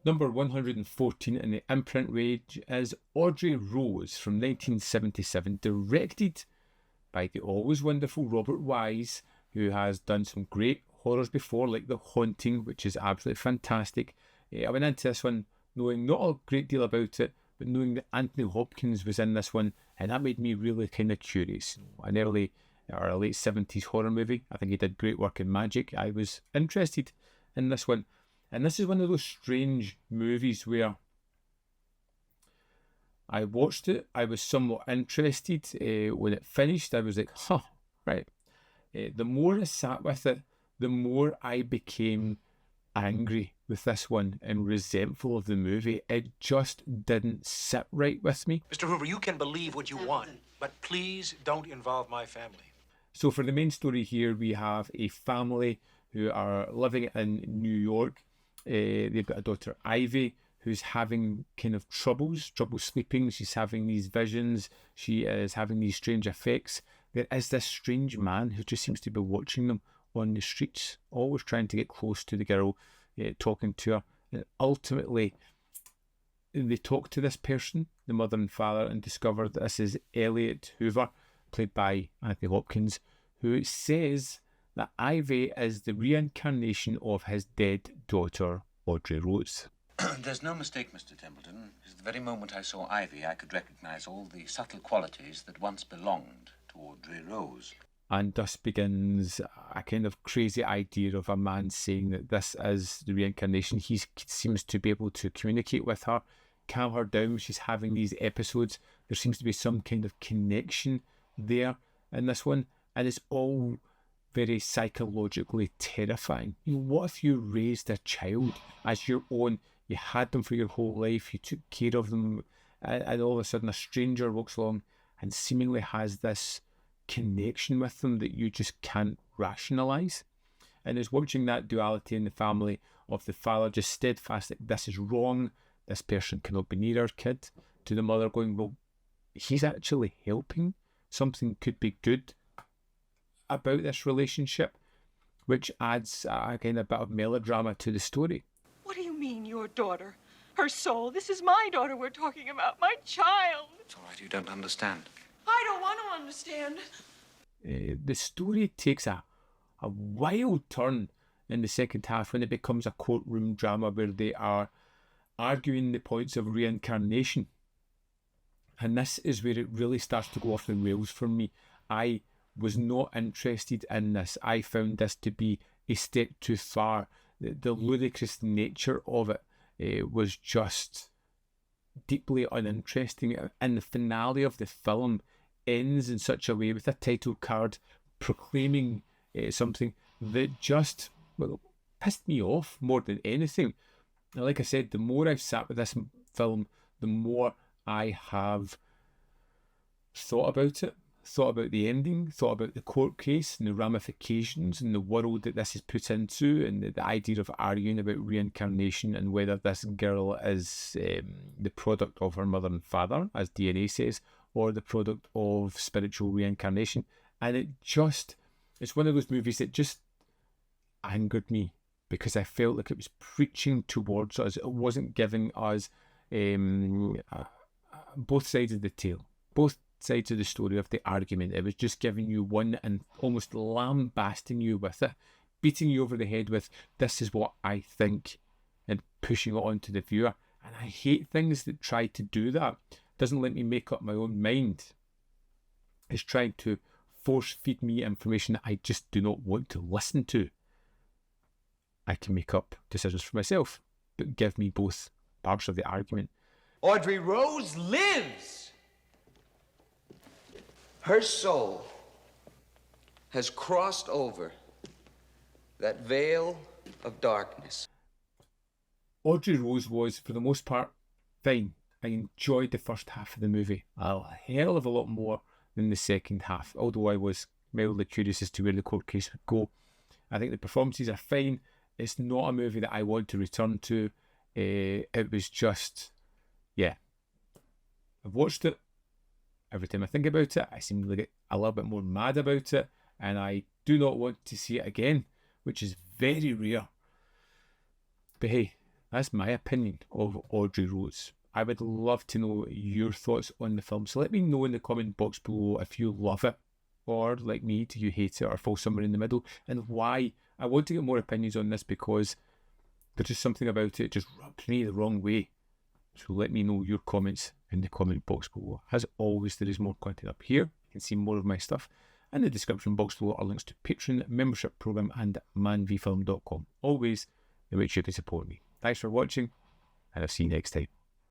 Number 114 in the Imprint range is Audrey Rose from 1977, directed by the always wonderful Robert Wise, who has done some great horrors before, like The Haunting, which is absolutely fantastic. I went into this one knowing not a great deal about it, but knowing that Anthony Hopkins was in this one, and that made me really kind of curious. An early or a late 70s horror movie. I think he did great work in Magic. I was interested in this one. And this is one of those strange movies where I watched it, I was somewhat interested. When it finished, I was like, right. The more I sat with it, the more I became angry with this one and resentful of the movie. It just didn't sit right with me. Mr. Hoover, you can believe what you want, but please don't involve my family. So for the main story here, we have a family who are living in New York. They've got a daughter, Ivy, who's having kind of trouble sleeping. She's having these visions. She is having these strange effects. There is this strange man who just seems to be watching them on the streets, always trying to get close to the girl, talking to her. And ultimately, they talk to this person, the mother and father, and discover that this is Elliot Hoover, played by Anthony Hopkins, who says that Ivy is the reincarnation of his dead daughter, Audrey Rose. There's no mistake, Mr. Templeton. Because the very moment I saw Ivy, I could recognize all the subtle qualities that once belonged to Audrey Rose. And thus begins a kind of crazy idea of a man saying that this is the reincarnation. He seems to be able to communicate with her, calm her down when she's having these episodes. There seems to be some kind of connection there in this one. And it's all very psychologically terrifying. You know, what if you raised a child as your own? You had them for your whole life, you took care of them, and all of a sudden a stranger walks along and seemingly has this connection with them that you just can't rationalise. And it's watching that duality in the family of the father just steadfast that this is wrong, this person cannot be near our kid, to the mother going, well, he's actually helping, something could be good about this relationship, which adds again a bit of melodrama to the story. What do you mean, your daughter? Her soul? This is my daughter we're talking about, my child. It's all right, you don't understand. I don't want to understand. The story takes a wild turn in the second half when it becomes a courtroom drama where they are arguing the points of reincarnation. And this is where it really starts to go off the rails for me. I was not interested in this. I found this to be a step too far. The ludicrous nature of it was just deeply uninteresting. And the finale of the film ends in such a way with a title card proclaiming something that just pissed me off more than anything. Now, like I said, the more I've sat with this film, the more I have thought about it. Thought about the ending, thought about the court case and the ramifications and the world that this is put into, and the idea of arguing about reincarnation and whether this girl is the product of her mother and father, as DNA says, or the product of spiritual reincarnation. And it's one of those movies that just angered me because I felt like it was preaching towards us. It wasn't giving us both sides of the tale, both sides of the story of the argument. It was just giving you one and almost lambasting you with it, beating you over the head with, this is what I think, and pushing it on to the viewer. And I hate things that try to do that. It doesn't let me make up my own mind. It's trying to force feed me information that I just do not want to listen to. I can make up decisions for myself, but give me both parts of the argument. Audrey Rose lives! Her soul has crossed over that veil of darkness. Audrey Rose was, for the most part, fine. I enjoyed the first half of the movie a hell of a lot more than the second half, although I was mildly curious as to where the court case would go. I think the performances are fine. It's not a movie that I want to return to. It was just, yeah. I've watched it. Every time I think about it, I seem to get a little bit more mad about it, and I do not want to see it again, which is very rare. But hey, That's my opinion of Audrey Rose. I would love to know your thoughts on the film. So let me know in the comment box below if you love it, or like me, do you hate it, or fall somewhere in the middle, and why. I want to get more opinions on this because there's just something about it just rubs me the wrong way. So let me know your comments in the comment box below. As always, there is more content up here. You can see more of my stuff. In the description box below are links to Patreon, membership program, and manvfilm.com. Always, they make sure to support me. Thanks for watching, and I'll see you next time.